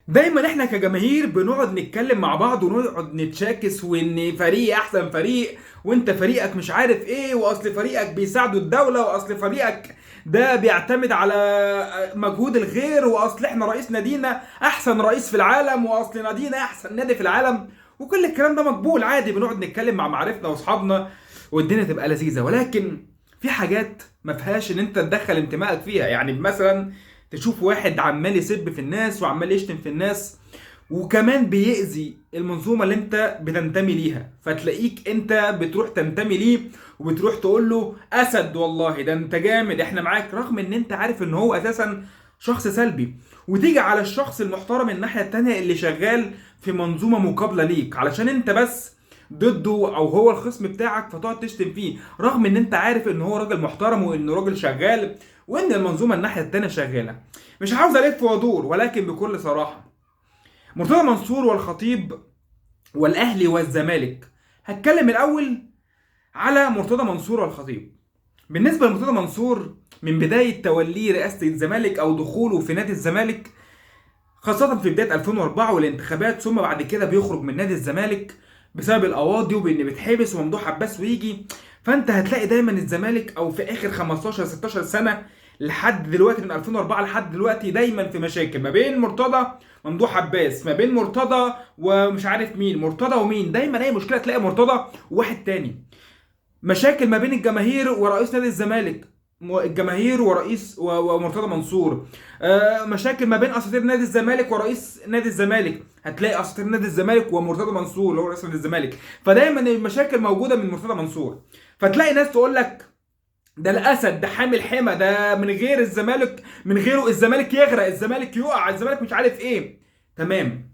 دايما احنا كجماهير بنقعد نتكلم مع بعض ونقعد نتشاكس وان فريق احسن فريق، وانت فريقك مش عارف ايه، واصل فريقك بيساعدوا الدولة، واصل فريقك ده بيعتمد على مجهود الغير، واصل احنا رئيس نادينا احسن رئيس في العالم، واصل نادينا احسن نادي في العالم. وكل الكلام ده مقبول عادي، بنقعد نتكلم مع معارفنا واصحابنا والدنيا تبقى لذيذة. ولكن في حاجات ما فيهاش ان انت تدخل انتمائك فيها. يعني مثلا تشوف واحد عمال يسب في الناس وعمال يشتم في الناس، وكمان بيأذي المنظومة اللي انت بتنتمي ليها، فتلاقيك انت بتروح تنتمي ليه وبتروح تقول له اسد والله ده انت جامد احنا معاك، رغم ان انت عارف ان هو اساسا شخص سلبي. وتيجي على الشخص المحترم الناحية التانية اللي شغال في منظومة مقابلة ليك علشان انت بس ضده او هو الخصم بتاعك، فتقعد تشتم فيه رغم ان انت عارف ان هو راجل محترم وانه راجل شغال وان المنظومه الناحيه التانيه شغاله. مش عاوز الف وادور، ولكن بكل صراحه مرتضى منصور والخطيب والاهلي والزمالك. هتكلم الاول على مرتضى منصور والخطيب. بالنسبه لمرتضى منصور، من بدايه توليه رئاسه الزمالك او دخوله في نادي الزمالك، خاصة في بداية 2004 والانتخابات، ثم بعد كده بيخرج من نادي الزمالك بسبب القواضي وبان بيتحبس وممدوح عباس ويجي. فانت هتلاقي دايما الزمالك او في اخر 15 16 سنة لحد دلوقتي، من 2004 لحد دلوقتي، دايما في مشاكل ما بين مرتضى ممدوح عباس، ما بين مرتضى ومش عارف مين، مرتضى ومين، دايما اي مشكلة تلاقي مرتضى وواحد تاني. مشاكل ما بين الجماهير ورئيس نادي الزمالك، الجماهير ورئيس ومرتضى منصور. مشاكل ما بين اساطير نادي الزمالك ورئيس نادي الزمالك، هتلاقي اساطير نادي الزمالك ومرتضى منصور اللي هو رئيس نادي الزمالك. فدايما المشاكل موجوده من مرتضى منصور. فتلاقي ناس تقول لك ده الاسد، ده حامل حمى، ده من غير الزمالك، من غيره الزمالك يغرق، الزمالك يقع، الزمالك مش عارف ايه. تمام.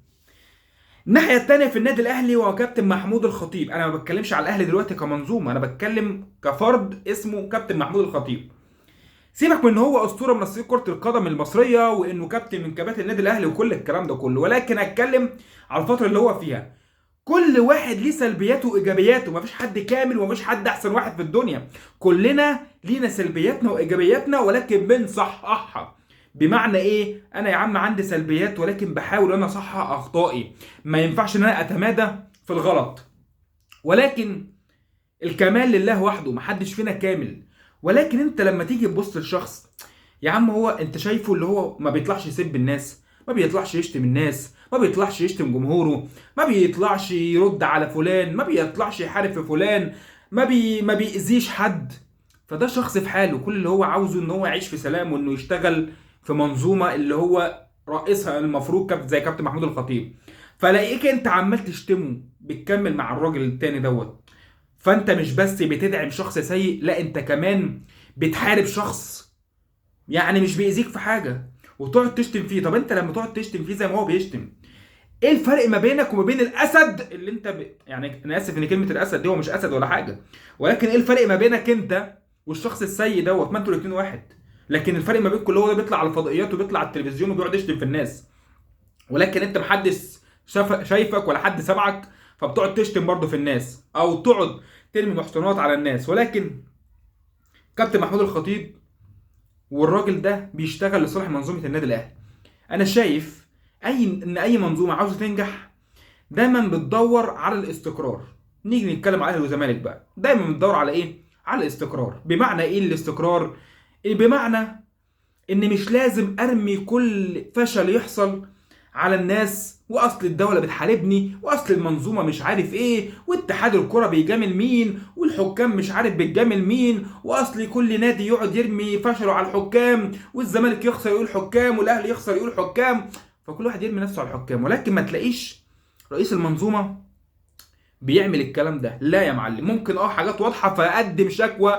الناحيه التانيه في النادي الاهلي وهو كابتن محمود الخطيب. انا ما بتكلمش على الاهلي دلوقتي كمنظومه، انا بتكلم كفرد اسمه كابتن محمود الخطيب. سيبك من ان هو اسطوره من اساطير كره القدم المصريه وانه كابتن من كباتن النادي الاهلي وكل الكلام ده كله، ولكن اتكلم على الفتره اللي هو فيها. كل واحد ليه سلبياته وايجابياته، مفيش حد كامل ومفيش حد احسن واحد في الدنيا. كلنا لينا سلبياتنا وايجابياتنا ولكن بنصححها. بمعنى ايه؟ انا يا عم عندي سلبيات ولكن بحاول انا اصحح اخطائي. ما ينفعش ان انا اتمادى في الغلط. ولكن الكمال لله وحده، محدش فينا كامل. ولكن انت لما تيجي تبص للشخص، يا عم هو انت شايفه اللي هو ما بيطلعش يسب الناس، ما بيطلعش يشتم الناس، ما بيطلعش يشتم جمهوره، ما بيطلعش يرد على فلان، ما بيطلعش يحارب في فلان، ما بيأذيش حد. فده شخص في حاله، كل اللي هو عاوزه ان هو يعيش في سلام وانه يشتغل في منظومة اللي هو رئيسها المفروض كابتن زي كابتن محمود الخطيب. فلاقيك انت عمال تشتمه بتكمل مع الراجل التاني دوت. فانت مش بس بتدعم شخص سيء، لا انت كمان بتحارب شخص يعني مش بيأذيك في حاجه وتقعد تشتم فيه. طب انت لما تقعد تشتم فيه زي ما هو بيشتم، ايه الفرق ما بينك وما بين الاسد اللي انت يعني انا اسف ان كلمه الاسد دي هو مش اسد ولا حاجه، ولكن ايه الفرق ما بينك انت والشخص السيء دوت؟ ما انتوا الاثنين واحد. لكن الفرق ما بينكم اللي هو ده بيطلع على الفضائيات وبيطلع على التلفزيون وبيقعد يشتم في الناس، ولكن انت محدش شايفك ولا حد سمعك، فبتقعد تشتم برضه في الناس او تقعد ترمي محصنات على الناس. ولكن كابتن محمود الخطيب والراجل ده بيشتغل لصالح منظومه النادي الاهلي. انا شايف اي منظومه عاوزه تنجح دايما بتدور على الاستقرار. نيجي نتكلم على الاهلي والزمالك بقى، دايما بتدور على ايه؟ على الاستقرار. بمعنى ايه الاستقرار؟ بمعنى ان مش لازم ارمي كل فشل يحصل على الناس، واصل الدوله بتحاربني، واصل المنظومه مش عارف ايه، واتحاد الكره بيجامل مين، والحكام مش عارف بتجامل مين، واصل كل نادي يقعد يرمي فشله على الحكام، والزمالك يخسر يقول حكام، والاهلي يخسر يقول حكام، فكل واحد يرمي نفسه على الحكام. ولكن ما تلاقيش رئيس المنظومه بيعمل الكلام ده. لا يا معلم، ممكن حاجات واضحه فاقدم شكوى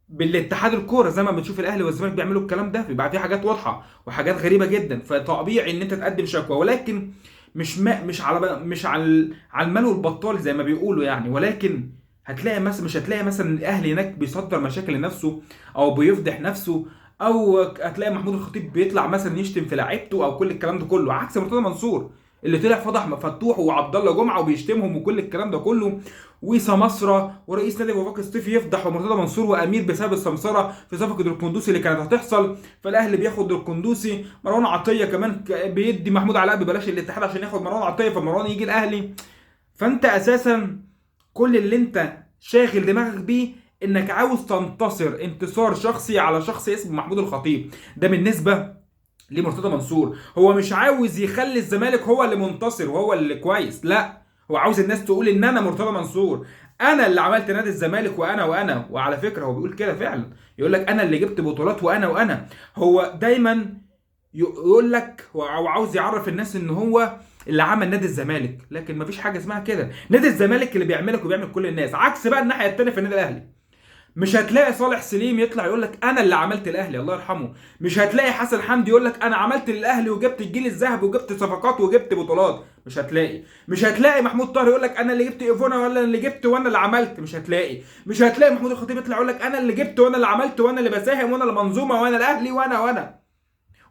بالاتحاد الكوره زي ما بنشوف الاهلي والزمالك بيعملوا الكلام ده، بيبقى في حاجات واضحه وحاجات غريبه جدا، فطبيعي ان انت تقدم شكوى. ولكن مش على المال والبطال زي ما بيقولوا يعني. ولكن هتلاقي مثلا، مش هتلاقي مثلا الاهلي هناك بيصدر مشاكل لنفسه او بيفضح نفسه، او هتلاقي محمود الخطيب بيطلع مثلا يشتم في لعيبته او كل الكلام ده كله، عكس مرتضى منصور. اللي طلع فضح فتوح وعبد الله جمعه وبيشتمهم وكل الكلام ده كله، وسماسره ورئيس نادي وفاق الصيفي يفضح ومرتضى منصور وامير بسبب السمسره في صفقه القندوسي اللي كانت هتحصل، فالاهلي بياخد القندوسي، مروان عطيه كمان بيدي محمود علاء ببلاش الاتحاد عشان ياخد مروان عطيه، فمروان يجي الاهلي. فانت اساسا كل اللي انت شاغل دماغك بيه انك عاوز تنتصر انتصار شخصي على شخص اسمه محمود الخطيب. ده بالنسبه لمرتضى منصور، هو مش عاوز يخلي الزمالك هو اللي منتصر وهو اللي كويس، لا، هو عاوز الناس تقول ان انا مرتضى منصور، انا اللي عملت نادي الزمالك وانا. وعلى فكره هو بيقول كده فعلا، يقول لك انا اللي جبت بطولات وانا. هو دايما يقول لك هو عاوز يعرف الناس ان هو اللي عمل نادي الزمالك، لكن مفيش حاجه اسمها كده. نادي الزمالك اللي بيعملك وبيعمل كل الناس، عكس بقى الناحيه الثانيه في النادي الاهلي. مش هتلاقي صالح سليم يطلع يقول لك انا اللي عملت الاهلي الله يرحمه، مش هتلاقي حسن حمدي يقول لك انا عملت الاهلي وجبت الجيل الذهبي وجبت صفقات وجبت بطولات، مش هتلاقي محمود طاهر يقول لك انا اللي جبت ايفونا ولا اللي جبت وانا اللي عملت، مش هتلاقي محمود الخطيب يطلع يقول لك انا اللي جبت وانا اللي عملت وانا اللي بساهم وانا اللي منظومه وانا الاهلي وانا.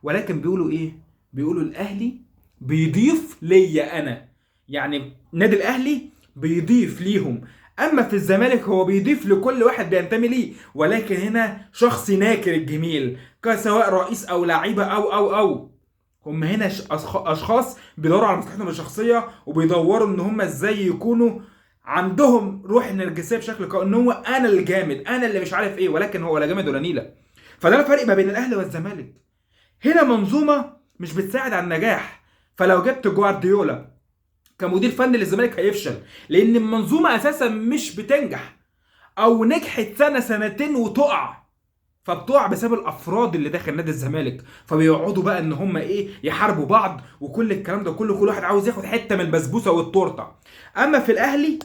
ولكن بيقولوا ايه؟ بيقولوا الاهلي بيضيف ليا انا، يعني نادي الاهلي بيضيف ليهم، اما في الزمالك هو بيضيف لكل واحد بينتمي ليه، ولكن هنا شخص ناكر الجميل كسواء رئيس او لعيبه او هم هنا اشخاص بيدوروا على مصلحتهم الشخصيه، وبيدوروا ان هم ازاي يكونوا عندهم روح النرجسيه بشكل قوي، ان هو انا اللي جامد، انا اللي مش عارف ايه، ولكن هو لا جامد ولا نيله. فده الفرق ما بين الاهلي والزمالك. هنا منظومه مش بتساعد على النجاح، فلو جبت جوارديولا كمدير فني للزمالك هيفشل، لان المنظومه اساسا مش بتنجح، او نجحت سنه سنتين وتقع، فبتقع بسبب الافراد اللي داخل نادي الزمالك، فبيقعدوا بقى ان هم ايه، يحاربوا بعض وكل الكلام ده كله، كل واحد عاوز ياخد حته من البسبوسه والتورته. اما في الاهلي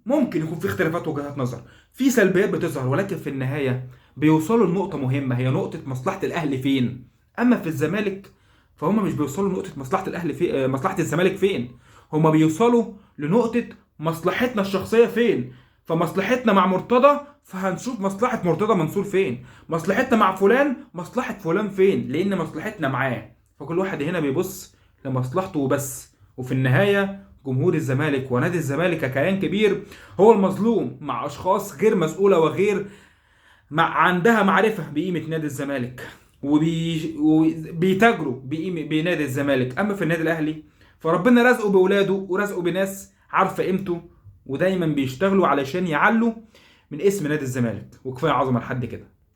ممكن يكون في اختلافات وجهات نظر، في سلبيات بتظهر، ولكن في النهايه بيوصلوا لنقطه مهمه، هي نقطه مصلحه الاهلي فين. اما في الزمالك فهم مش بيوصلوا لنقطه مصلحه الاهلي في مصلحه الزمالك فين، هم بيوصلوا لنقطه مصلحتنا الشخصيه فين. فمصلحتنا مع مرتضى فهنشوف مصلحه مرتضى منصور فين، مصلحتنا مع فلان مصلحه فلان فين، لان مصلحتنا معاه. فكل واحد هنا بيبص لمصلحته وبس. وفي النهايه جمهور الزمالك ونادي الزمالك ككيان كبير هو المظلوم مع اشخاص غير مسؤوله وغير عندها معرفه بقيمه نادي الزمالك، وبيتاجروا بنادي الزمالك. اما في النادي الاهلي فربنا رزقه باولاده ورزقه بناس عارفه قيمته، ودايما بيشتغلوا علشان يعلوا من اسم نادي الزمالك. وكفايه عظمه لحد كده.